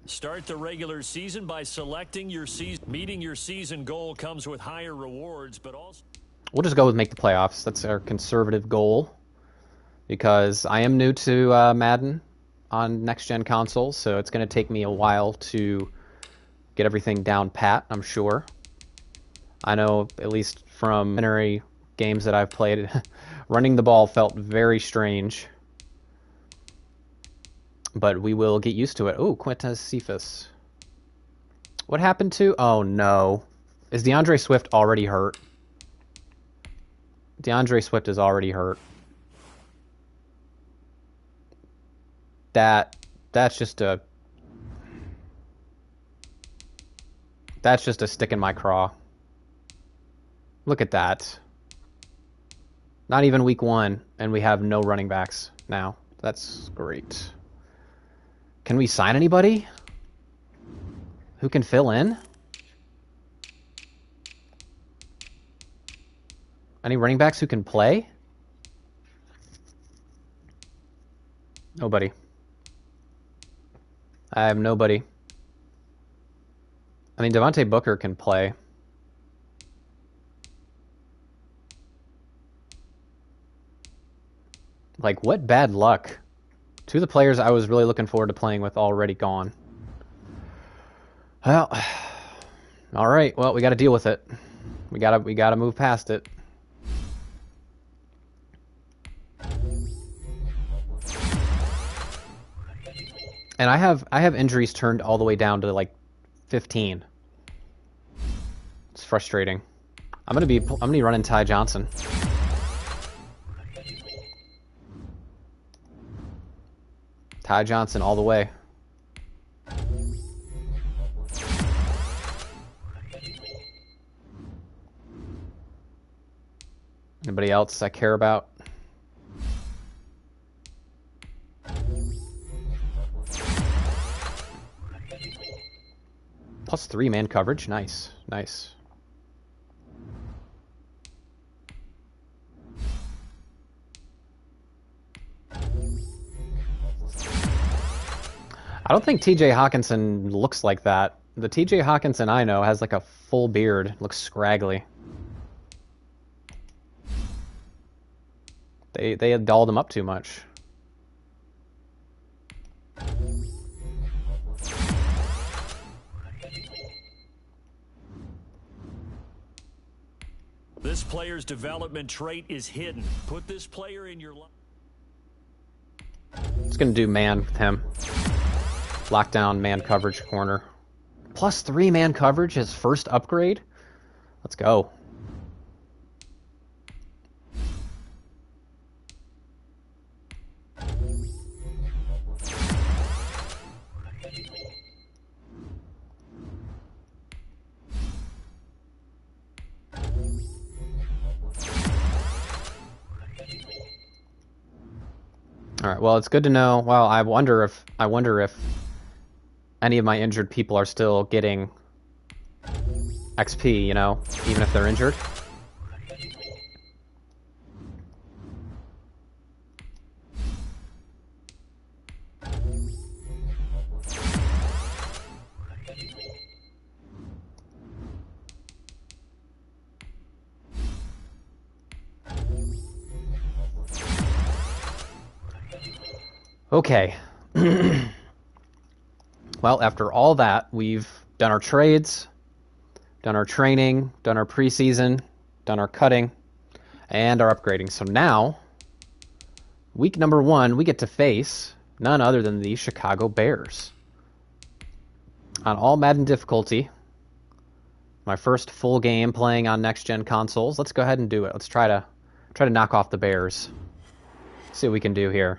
Start the regular season by selecting your season. Meeting your season goal comes with higher rewards, but also... We'll just go with make the playoffs. That's our conservative goal. Because I am new to Madden on next-gen consoles, so it's going to take me a while to get everything down pat, I'm sure. I know, at least from preliminary games that I've played, running the ball felt very strange. But we will get used to it. Ooh, Quintez Cephas. What happened to... Oh, no. Is DeAndre Swift already hurt? DeAndre Swift is already hurt. That's just a stick in my craw. Look at that. Not even week 1, and we have no running backs now. That's great. Can we sign anybody who can fill in? Any running backs who can play? Nobody. I have nobody. I mean, Devontae Booker can play. Like, what bad luck. Two of the players I was really looking forward to playing with already gone. Well, all right. Well, we got to deal with it. We gotta move past it. And I have injuries turned all the way down to like 15. It's frustrating. I'm gonna be running Ty Johnson. Ty Johnson all the way. Anybody else I care about? +3 man coverage. Nice. Nice. I don't think TJ Hawkinson looks like that. The TJ Hawkinson I know has like a full beard. Looks scraggly. They had dolled him up too much. This player's development trait is hidden. Put this player in your life. It's going to do man with him. Lockdown man coverage corner. +3 man coverage, his first upgrade? Let's go. All right. Well, it's good to know. Well, I wonder if any of my injured people are still getting XP, you know, even if they're injured. Okay. Well, after all that, we've done our trades, done our training, done our preseason, done our cutting, and our upgrading. So now, week number 1, we get to face none other than the Chicago Bears. On all Madden difficulty, my first full game playing on next-gen consoles. Let's go ahead and do it. Let's try to knock off the Bears. See what we can do here.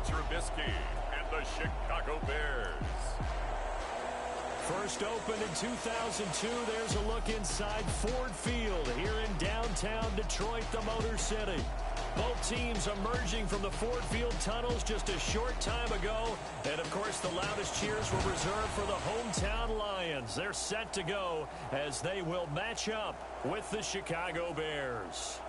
Trubisky and the Chicago Bears. First opened in 2002, there's a look inside Ford Field here in downtown Detroit, the Motor City. Both teams emerging from the Ford Field tunnels just a short time ago. And, of course, the loudest cheers were reserved for the hometown Lions. They're set to go as they will match up with the Chicago Bears.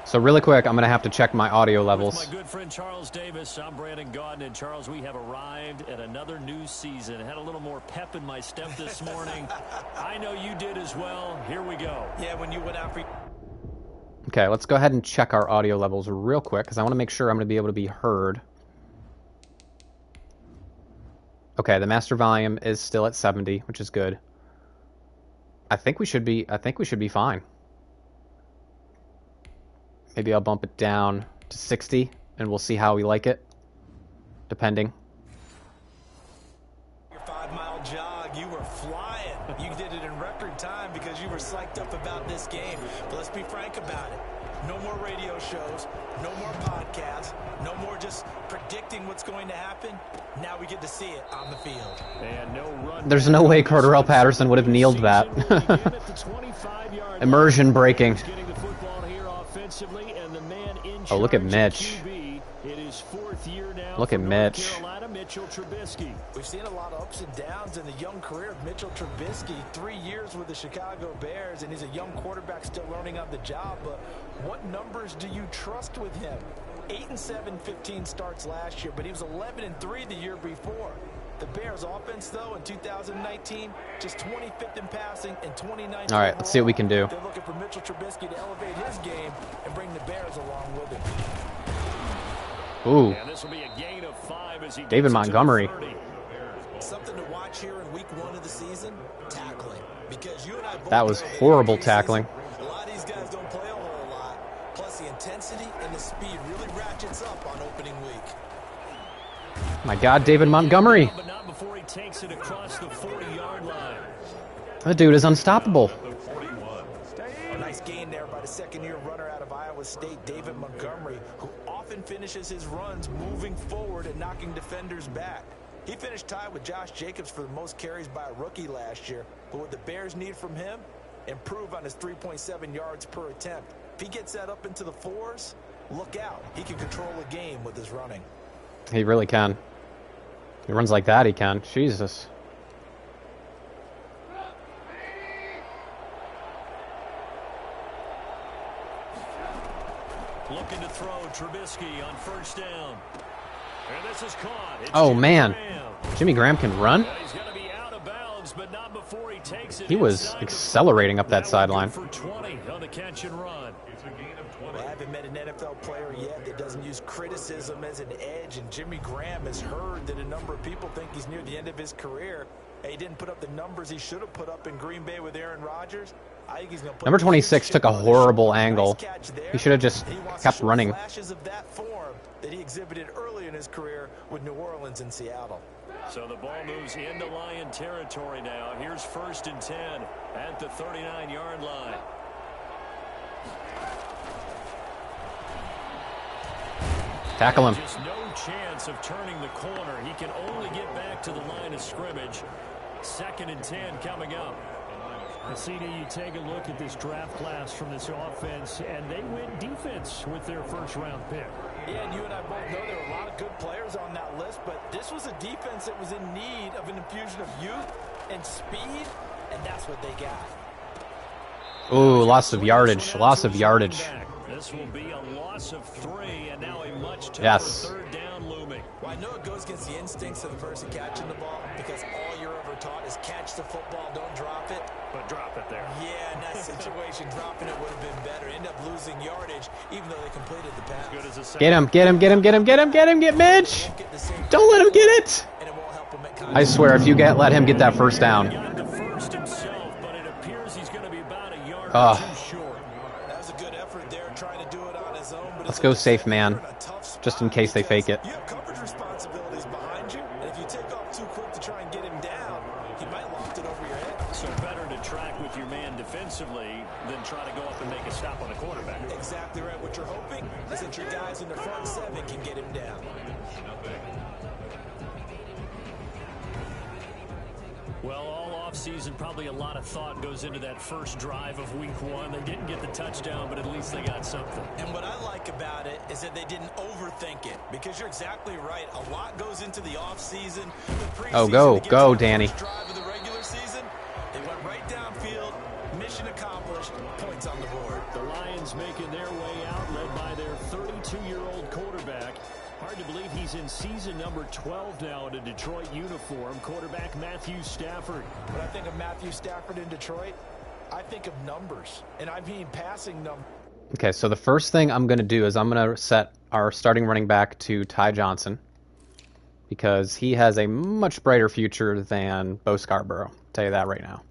So really quick, I'm going to have to check my audio levels. With my good friend Charles Davis, I'm Brandon Gaudin. And, Charles, we have arrived at another new season. I had a little more pep in my step this morning. I know you did as well. Here we go. Yeah, when you went out for... Okay, let's go ahead and check our audio levels real quick, because I want to make sure I'm going to be able to be heard. Okay, the master volume is still at 70, which is good. I think we should be fine. Maybe I'll bump it down to 60, and we'll see how we like it, depending. Your 5-mile jog, you were flying. You did it in record time because you were psyched up about this game. But let's be frank about it. No more radio shows, no more podcasts, no more just predicting what's going to happen. Now we get to see it on the field. And no run. There's no way Cordarrelle Patterson would have kneeled that. Immersion breaking. Oh, look at Mitch. Look at Mitch. We've seen a lot of ups and downs in the young career of Mitchell Trubisky. 3 years with the Chicago Bears, and he's a young quarterback still learning on the job. But what numbers do you trust with him? 8-7, 15 starts last year, but he was 11-3 the year before. The Bears offense, though, in 2019, just 25th in passing and 29th. All right, let's see what we can do. They're looking for Mitchell Trubisky to elevate his game and bring the Bears along with him. Ooh. This will be a gain of 5 as he David Montgomery. Something to watch here in week 1 of the season, tackling. Because you and I both that was horrible tackling. A lot of these guys don't play a whole lot. Plus the intensity and the speed really ratchets up on opening week. My God, David Montgomery. But not before he takes it across the 40-yard line. That dude is unstoppable. A nice gain there by the second-year runner out of Iowa State, David Montgomery, who often finishes his runs moving forward and knocking defenders back. He finished tied with Josh Jacobs for the most carries by a rookie last year. But what the Bears need from him, improve on his 3.7 yards per attempt. If he gets that up into the 4s, look out. He can control a game with his running. He really can. He runs like that, he can. Jesus. Looking to throw Trubisky on first down. And this is caught. It's Oh, man. Graham. Jimmy Graham can run? He's going to be out of bounds, but not before he takes it. He was accelerating up that sideline. For 20 on the catch and run. I haven't met an NFL player yet that doesn't use criticism as an edge, and Jimmy Graham has heard that a number of people think he's near the end of his career. He didn't put up the numbers he should have put up in Green Bay with Aaron Rodgers. I think he's going to put Number 26 took a horrible angle. He should have just kept running. Flashes of that form that he exhibited early in his career with New Orleans and Seattle. So the ball moves into Lion territory now. Here's 1st and 10 at the 39-yard line. Tackle him. Just no chance of turning the corner. He can only get back to the line of scrimmage. 2nd and 10 coming up. CD, you take a look at this draft class from this offense, and they went defense with their first-round pick. Yeah, and you and I both know there were a lot of good players on that list, but this was a defense that was in need of an infusion of youth and speed, and that's what they got. Ooh, loss of yardage. Loss of yardage. This will be a loss of 3, and now a much tougher Yes. 3rd down looming. Well, I know it goes against the instincts of the person catching the ball because all you're ever taught is catch the football, don't drop it. But drop it there. Yeah, in that situation, dropping it would have been better. End up losing yardage, even though they completed the pass. Good as a Get him, get him, get him, get him, get him, get him, get Mitch! Don't let him get it! And it won't help him at I swear, if you let him get that first down. got the first himself, but it appears he's going to be about a yard Ugh. or 2 short. That was a good effort there, trying to do it on his own. But Let's go safe, man. Just in case they fake it. You have coverage responsibilities behind you, and if you take off too quick to try and get him down, he might loft it over your head. So better to track with your man defensively than using the front seven can get him down. Well, all offseason, probably a lot of thought goes into that first drive of week 1. They didn't get the touchdown, but at least they got something. And what I like about it is that they didn't overthink it, because you're exactly right. A lot goes into the offseason. Oh, go, Danny. Drive of the regular season, they went right downfield. Mission accomplished. Points on the board. The Lions making their way out, led by their 32-year-old quarterback. Hard to believe he's in season number 12 now in a Detroit uniform. Quarterback Matthew Stafford. When I think of Matthew Stafford in Detroit, I think of numbers, and I mean passing numbers. Okay, so the first thing I'm going to do is I'm going to set our starting running back to Ty Johnson, because he has a much brighter future than Bo Scarborough. I'll tell you that right now.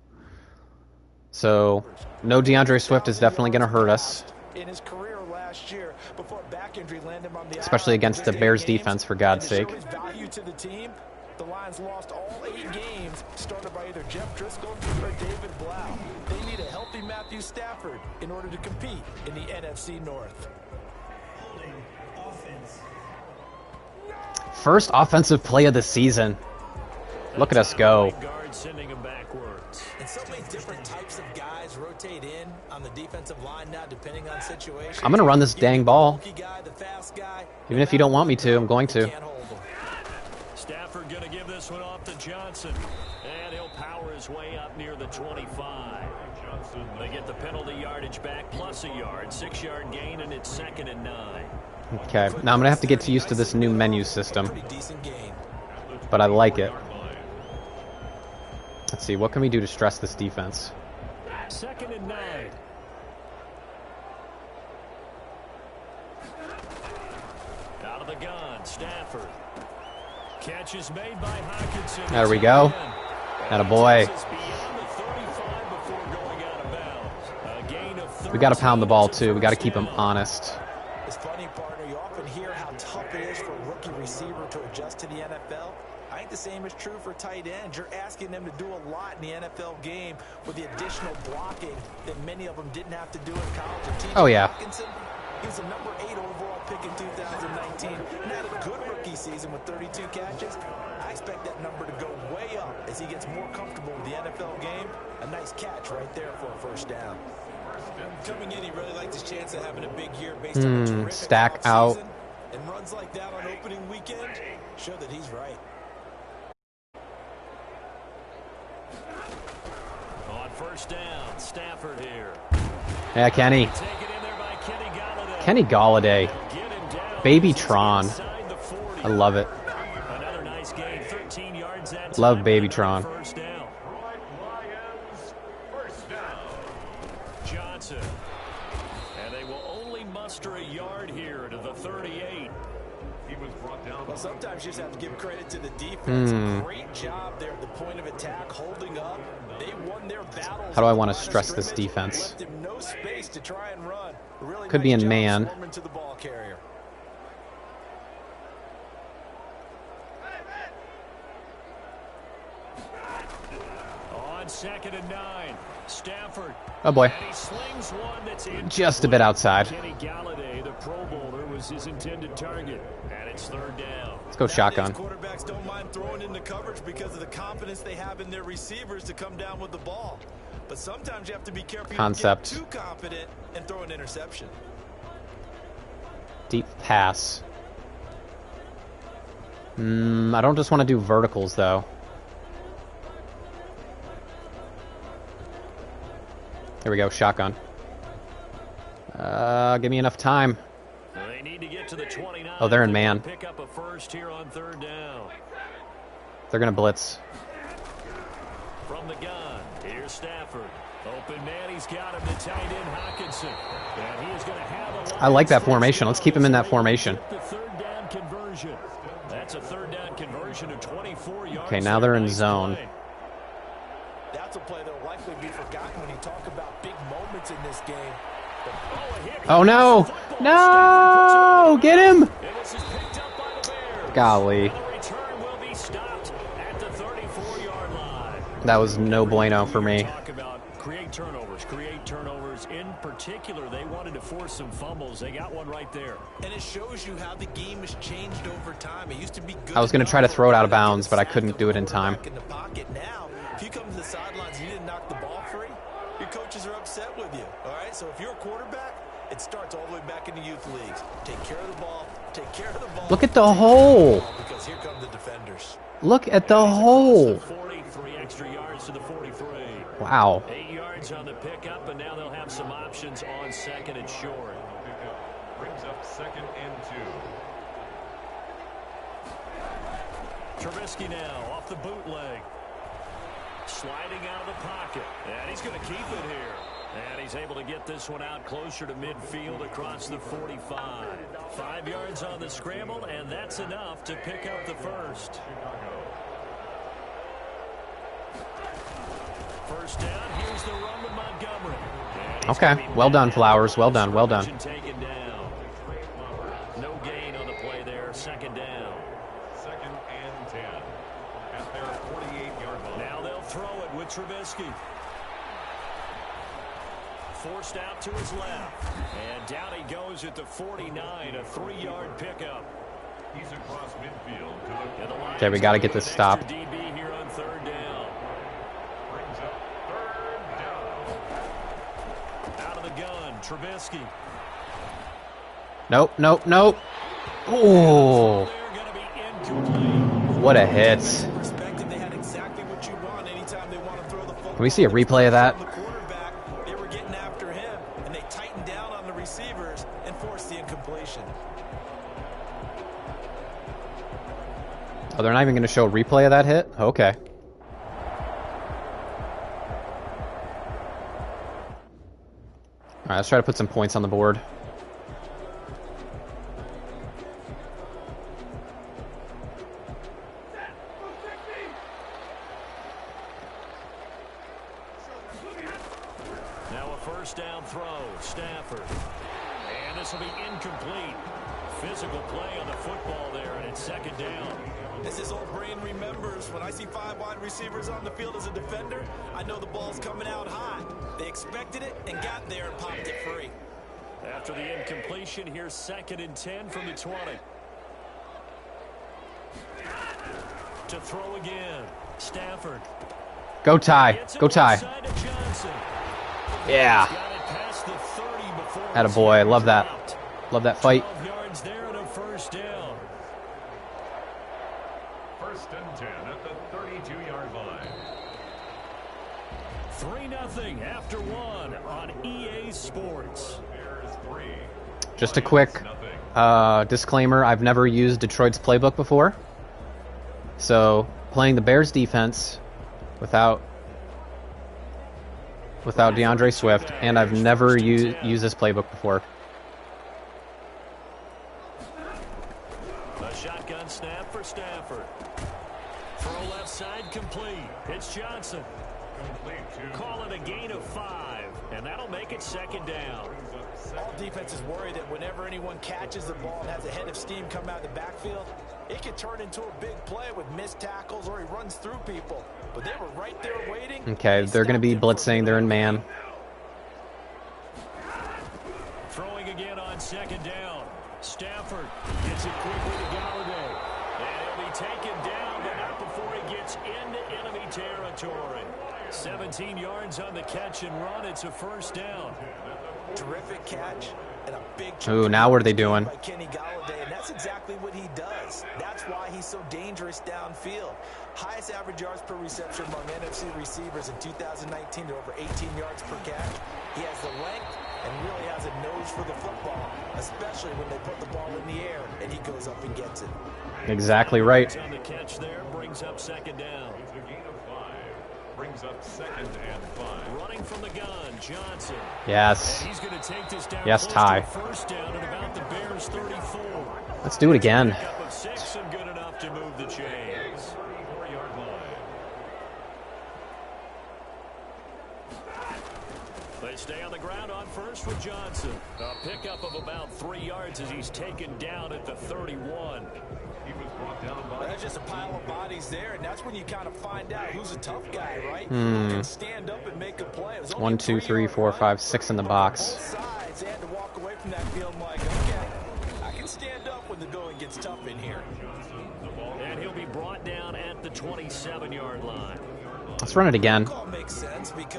So, no DeAndre Swift is definitely going to hurt us. In his career last year, before back injury landed him on the Especially against the Bears defense, for God's sake. Value to the team, the Lions lost all 8 games, started by either Jeff Driscoll or David Blau. They need a healthy Matthew Stafford in order to compete in the NFC North. First offensive play of the season. Look at us go. Sending him backwards. And so many different types of guys rotate in on the defensive line now, depending on situation. I'm going to run this dang ball. The fast guy, Even if you don't want me to, I'm going to. Stafford going to give this one off to Johnson. And he'll power his way up near the 25. They get the penalty yardage back plus a yard. 6-yard gain, and it's 2nd and 9. Okay, now I'm going to have to get used to this new menu system. But I like it. Let's see, what can we do to stress this defense? 2nd and 9. Out of the gun, Stafford. Catch is made by Hockenson. There we go. Attaboy. We got to pound the ball, too. We got to keep him honest. It's funny, partner. You often hear how tough it is for a rookie receiver to adjust to the NFL. I think the same is true for tight ends. You're asking them to do a lot in the NFL game with the additional blocking that many of them didn't have to do in college. Oh, yeah. Hockenson, he was a number 8 overall pick in 2019 and had a good rookie season with 32 catches. I expect that number to go way up as he gets more comfortable with the NFL game. A nice catch right there for a first down. Coming in, he really liked his chance of having a big year based on a terrific stack out. And runs like that on opening weekend show that he's right. On first down, Stafford here. Yeah, Kenny. Kenny Galladay. BABYTRON. I love it. Another nice game, 13 yards that Love time. BABYTRON. First down. Johnson. And they will only muster a yard here to the 38. He was brought down. Well, sometimes you just have to give credit to the defense. Great job there at the point of attack, holding up. They won their battles. How do I want to stress this defense? Left him no space to try and run. Really Could be nice in job man. swarming to the ball carrier. On 2nd and 9, Stafford. Oh, boy. And he slings one that's in Just a bit outside. Kenny Galladay, the Pro Bowler, was his intended target. And it's 3rd down. Let's go shotgun. Quarterbacks don't mind throwing into coverage because of the confidence they have in their receivers to come down with the ball. But sometimes you have to be careful. Concept. You don't get too confident and throw an interception. Deep pass. I don't just want to do verticals, though. Here we go, shotgun. Give me enough time. They need to get to the 29. Oh, they're in man. Pick up a first here on 3rd down. They're going to blitz. From the gun, here's Stafford. Open man, he's got him to tight end Hockenson. And he is going to have a I like that formation. Let's keep him in that formation. The 3rd down conversion. That's a 3rd down conversion of 24 yards. Okay, now they're in zone. That's a play that will likely be forgotten when you talk about big moments in this game. Oh, no. No! Get him! Golly. That was no bueno for me. Talk about create turnovers in particular, they wanted to force some fumbles. They got one right there. And it shows you how the game has changed over time. It used to be good. I was going to try to throw it out of bounds, but I couldn't do it in time. In the pocket. Now, if you come to the sidelines and you didn't knock the ball free, your coaches are upset with you. All right, so if you're a quarterback, it starts all the way back in the youth leagues. Take care of the ball. Take care of the ball. Look at the hole. Because here come the defenders. Look at the hole. 43 extra yards to the 43. Wow. 8 yards on the pickup, and now they'll have some options on second and short. Brings up 2nd and 2. Trubisky now off the bootleg. Sliding out of the pocket. And he's going to keep it here. And he's able to get this one out closer to midfield across the 45. 5 yards on the scramble, and that's enough to pick up the first. First down, here's the run with Montgomery. Okay, well done, Flowers. Well done, well done. Taken down. No gain on the play there. 2nd down. 2nd and 10. At their 48-yard line. Now they'll throw it with Trubisky. Forced out to his left. And down he goes at the 49, a 3-yard pickup. He's across midfield to the Okay, we got to get this stop. DB here on 3rd down. Brings up 3rd down. Out of the gun, Trubisky. Nope, nope, nope. Oh, what a hit. Can we see a replay of that? They were getting after him, and they tightened down on the receivers and forced the incompletion. Oh, they're not even going to show a replay of that hit? Okay. All right, let's try to put some points on the board. Now a first down throw, Stafford. And this will be incomplete. Physical play on the football there, and it's 2nd down. As his old brain remembers, when I see 5 wide receivers on the field as a defender, I know the ball's coming out high. They expected it and got there and popped it free. After the incompletion, here's 2nd and 10 from the 20. To throw again, Stafford. Go Ty. Go Ty. Yeah. Attaboy. I love that. Love that fight. 12 yards there and a first down. 1st and 10 at the 32-yard line. 3-0 after 1 on EA Sports. Just a quick disclaimer. I've never used Detroit's playbook before. So playing the Bears defense without DeAndre Swift, and I've never used this playbook before. A shotgun snap for Stafford. Throw left side complete. It's Johnson. Call it a gain of 5, and that'll make it 2nd down. All defenses worry that whenever anyone catches the ball and has a head of steam come out of the backfield, it can turn into a big play with missed tackles or he runs through people. But they were right there waiting. Okay, they're going to be blitzing. They're in man. Throwing again on 2nd down. Stafford gets it quickly to Galladay. And he'll be taken down, but not before he gets into enemy territory. 17 yards on the catch and run. It's a first down. Terrific catch and a big. Ooh, now what are they doing? By Kenny Galladay, and that's exactly what he does. That's why he's so dangerous downfield. Highest average yards per reception among NFC receivers in 2019 to over 18 yards per catch. He has the length and really has a nose for the football, especially when they put the ball in the air and he goes up and gets it. Exactly right. On the catch there brings up 2nd down. It's a gain of 5. Brings up 2nd and 5. Running from the gun, Johnson. Yes. And he's going to take this down. Yes, Ty. First down at about the Bears 34. Let's do it again. Up of 6 and good enough to move the chains. 34-yard line. They stay on the ground on first with Johnson. A pickup of about 3 yards as he's taken down at the 31. He was brought down by there's just a pile of bodies there, and that's when you kind of find out who's a tough guy, right? Who can stand up and make a play. 1, 2, 3, 4, 5, 6 in the box. Both sides, they had to walk away from that feeling like, okay, I can stand up when the going gets tough in here. And he'll be brought down at the 27-yard line. Let's run it again.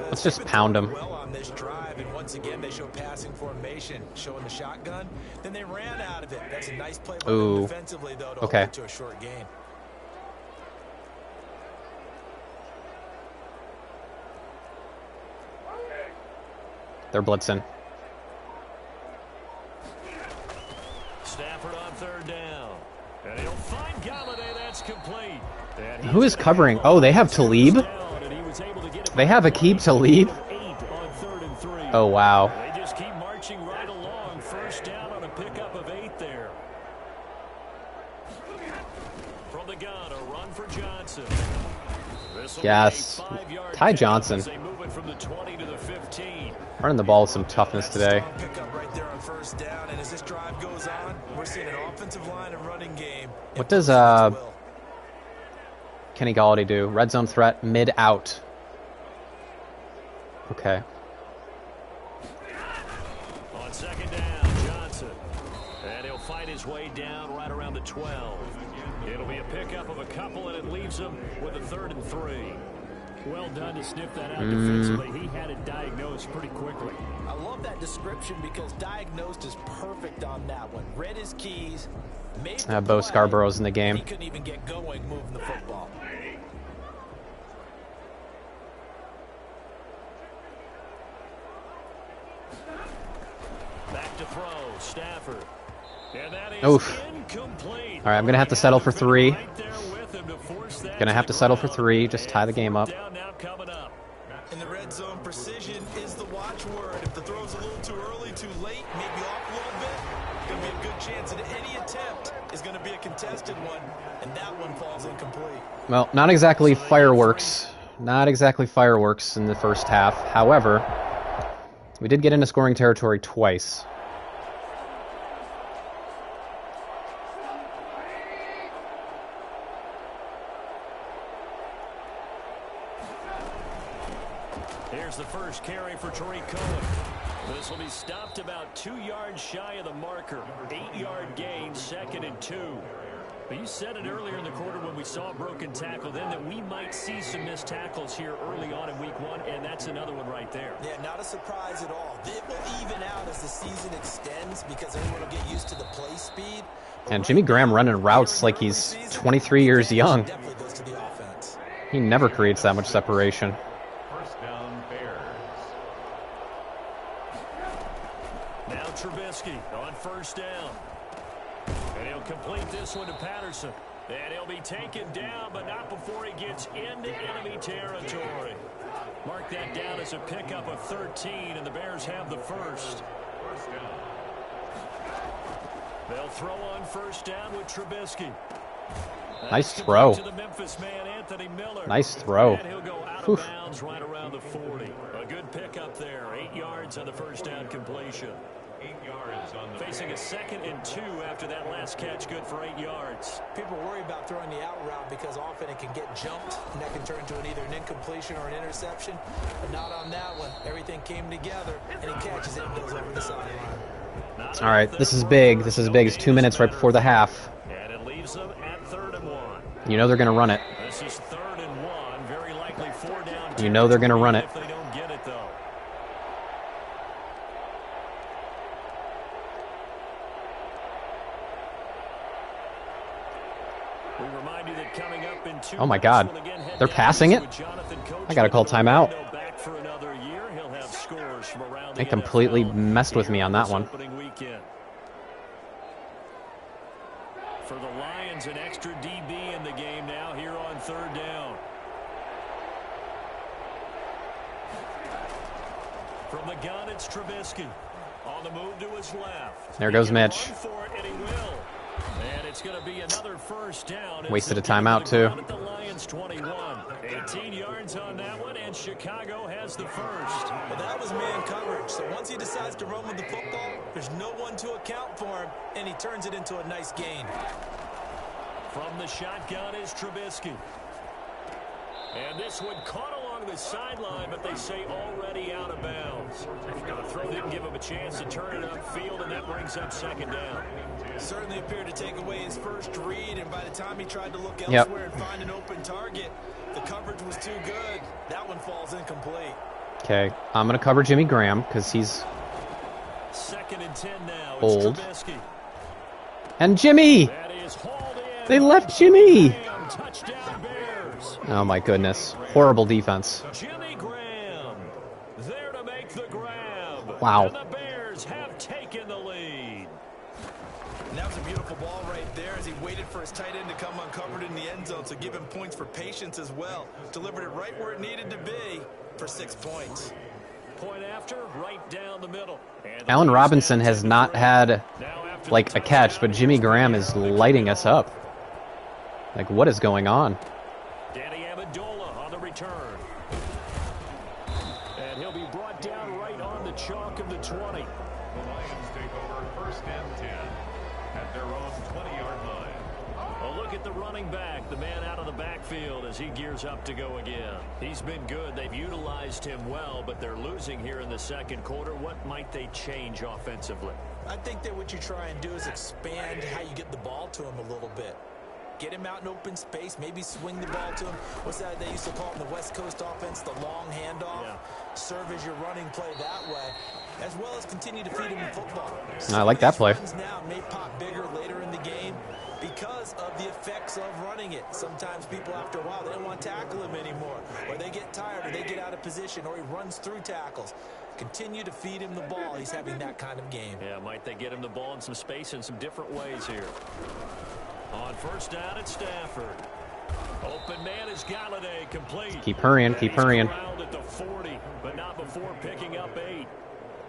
Let's just pound them. Well on this drive, and once again they show passing formation, showing the shotgun. Then they ran out of it. That's a nice play by them defensively, though, to hold it to a short gain. They're blitzing. Stafford on third down. And he'll find Galladay. That's complete. Who is covering? Oh, they have Talib? They have Aqib Talib? Oh, wow. They just keep marching right along. First down on a pickup of 8 there. From the gun, a run for Johnson. Yes. Ty Johnson. They move it from the 20 to the 15. Running the ball with some toughness today. Pickup right there on first down, and as this drive goes on, we're seeing an offensive line and running game. What does Kenny Galladay do? Red zone threat, mid out. Okay. On second down, Johnson. And he'll fight his way down right around the 12. It'll be a pickup of a couple, and it leaves him with a 3rd and 3. Well done to sniff that out defensively. He had it diagnosed pretty quickly. I love that description because diagnosed is perfect on that one. Read his keys. Bo Scarborough's in the game. He couldn't even get going moving the football. Back to throw, Stafford. And that is incomplete. All right, I'm going to have to settle for 3. Right there with him to force that Going to have to settle for 3. Just tie the game up. down now coming up. In the red zone, precision is the watchword. If the throw's a little too early, too late, maybe off a little bit, going to be a good chance that any attempt is going to be a contested one, and that one falls incomplete. Well, not exactly fireworks. Not exactly fireworks in the first half. However, we did get into scoring territory twice. Here's the first carry for Tariq Cohen. This will be stopped about 2 yards shy of the marker. 8-yard gain, 2nd and 2. But you said it earlier in the quarter when we saw a broken tackle then that we might see some missed tackles here early on in week 1, and that's another one right there. Yeah, not a surprise at all. It will even out as the season extends because everyone will get used to the play speed. And Jimmy Graham running routes like he's 23 years young. Definitely goes to the offense. He never creates that much separation. First down, Bears. Now Trubisky on first down. And he'll complete this one to Patterson. And he'll be taken down, but not before he gets into enemy territory. Mark that down as a pickup of 13, and the Bears have the first. They'll throw on first down with Trubisky. Nice throw. To the Memphis man, Anthony Miller. Nice throw. And he'll go out of bounds right around the 40. A good pickup there. 8 yards on the first down completion. 8 yards on the Facing a 2nd and 2 after that last catch, good for 8 yards. People worry about throwing the out route because often it can get jumped, and that can turn into either an incompletion or an interception. But not on that one. Everything came together, and he catches it and goes over the sideline. All right, this is big. This is big. It's 2 minutes right before the half. And it leaves them at 3rd and 1. You know they're going to run it. This is 3rd and 1. Very likely 4 down. You know they're going to run it. If they don't get it, though. We remind you that coming up in 2 Oh my God. minutes, we'll again head They're down passing east it? with Jonathan Coach. I got to call timeout. Back for another year. He'll have scores from around They the completely NFL messed with me on that one. opening weekend. For the Lions, an extra DB in the game now here on 3rd down. From the gun, it's Trubisky. On the move to his left. There goes Mitch. Run for it, and he will. And it's going to be another first down. Wasted a timeout, too. At the Lions 21. 18 yards on that one, and Chicago has the first. Well, that was man coverage. So once he decides to run with the football, there's no one to account for him, and he turns it into a nice gain. From the shotgun is Trubisky. And this one caught along the sideline, but they say already out of bounds. The throw didn't give him a chance to turn it upfield, and that brings up second down. Certainly appeared to take away his first read, and by the time he tried to look elsewhere and find an open target, the coverage was too good. That one falls incomplete. Okay, I'm going to cover Jimmy Graham because he's Second and 10 now. It's old. Trubisky. And Jimmy! That is hauled in. They left Jimmy! Graham, touchdown Bears. Oh my goodness. Horrible defense. Jimmy Graham there to make the grab. Wow. And the Bears have taken the lead. And that was a beautiful ball right there as he waited for his tight end to come uncovered in the end zone, so give him points for patience as well. Delivered it right where it needed to be for 6 points. Point after, right down the middle. And Allen Robinson has not had like a catch, but Jimmy Graham is lighting us up. Like, what is going on? Danny Amendola on the return. And he'll be brought down right on the chalk of the 20. The Lions take over first and 10 at their own 20-yard line. A look at the running back, the man out of the backfield as he gears up to go again. He's been good. They've utilized him well, but they're losing here in the second quarter. What might they change offensively? I think that what you try and do is expand how you get the ball to him a little bit. Get him out in open space, maybe swing the ball to him. What's that they used to call it in the West Coast offense, the long handoff? Yeah. Serve as your running play that way, as well as continue to feed him in football. I like that play. Now may pop bigger later in the game because of the effects of running it. Sometimes people, after a while, they don't want to tackle him anymore, or they get tired, or they get out of position, or he runs through tackles. Continue to feed him the ball. He's having that kind of game. Yeah, might they get him the ball in some space in some different ways here. On first down, it's Stafford. Open man is Galladay, complete. Keep hurrying, keep hurrying. At the 40, but not before picking up 8.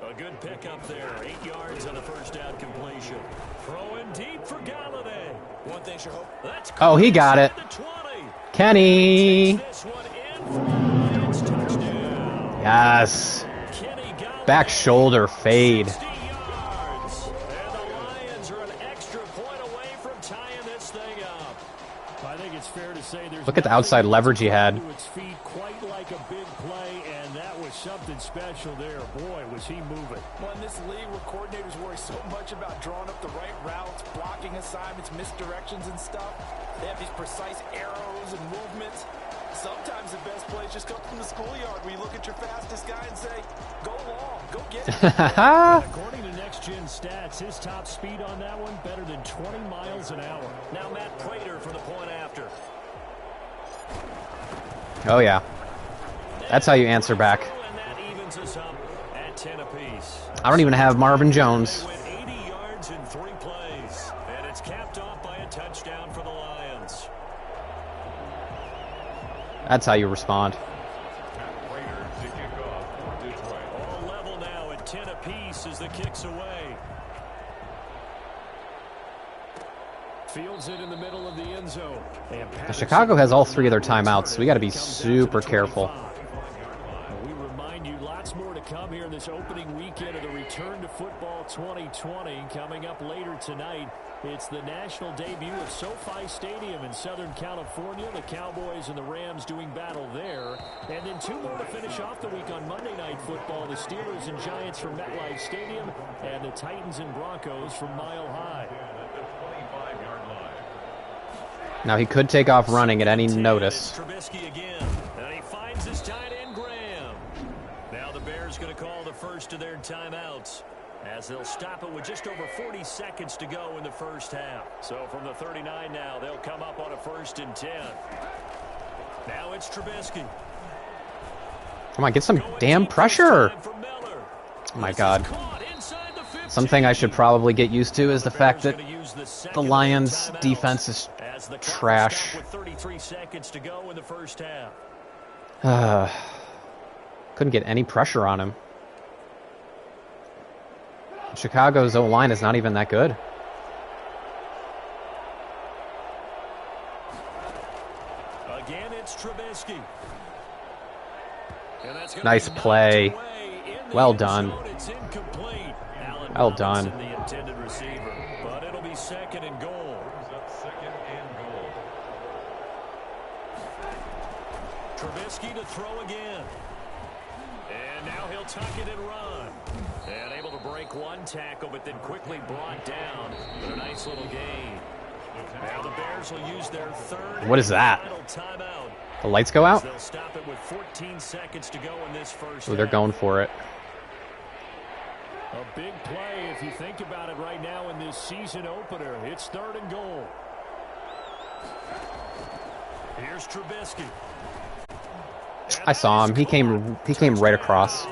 A good pickup there. 8 yards on the first down completion. Throwing deep for Galladay. One thing, sure hope. Oh, he got it. Kenny. Yes. Back shoulder fade. Look at the outside leverage he had. Quite like a big play, and that was something special there. Boy, was he moving. Well, in this league where coordinators worry so much about drawing up the right routes, blocking assignments, misdirections and stuff, they have these precise arrows and movements. Sometimes the best plays just come from the schoolyard where you look at your fastest guy and say, go long, go get it. According to Next Gen Stats, his top speed on that one better than 20 miles an hour. Now Matt Prater for the point after. Oh, yeah. That's how you answer back. And that evens us up at 10 apiece. I don't even have Marvin Jones. 80 yards in 3 plays. And it's capped off by a touchdown for the Lions. That's how you respond. All level now at 10 apiece as the kick's away. Fields it in the middle of the end zone. Chicago has all 3 of their timeouts, so we got to be super careful. We remind you lots more to come here in this opening weekend of the Return to Football 2020. Coming up later tonight, it's the national debut of SoFi Stadium in Southern California. The Cowboys and the Rams doing battle there. And then 2 more to finish off the week on Monday Night Football. The Steelers and Giants from MetLife Stadium and the Titans and Broncos from Mile High. Now he could take off running at any notice. Trubisky again, and he finds his tight end Graham. Now the Bears going to call the first of their timeouts as they'll stop it with just over 40 seconds to go in the first half. So from the 39 now, they'll come up on a 1st and 10. Now it's Trubisky. Come on, get some damn pressure. Oh my God. Something I should probably get used to is the fact that the Lions' defense is trash. 33 seconds to go in the first half. Couldn't get any pressure on him. Chicago's O-line is not even that good. Again, it's Trubisky. Nice play. Well done. Well done. The intended receiver, but it'll be 2nd and goal. Trubisky to throw again. And now he'll tuck it and run. And able to break one tackle, but then quickly brought down. But a nice little gain. Now the Bears will use their third. What is that? Timeout. The lights go out? They'll stop it with 14 seconds to go in this first. Ooh, they're going for it. A big play if you think about it right now in this season opener. It's 3rd and goal. Here's Trubisky. I saw him. He came right across.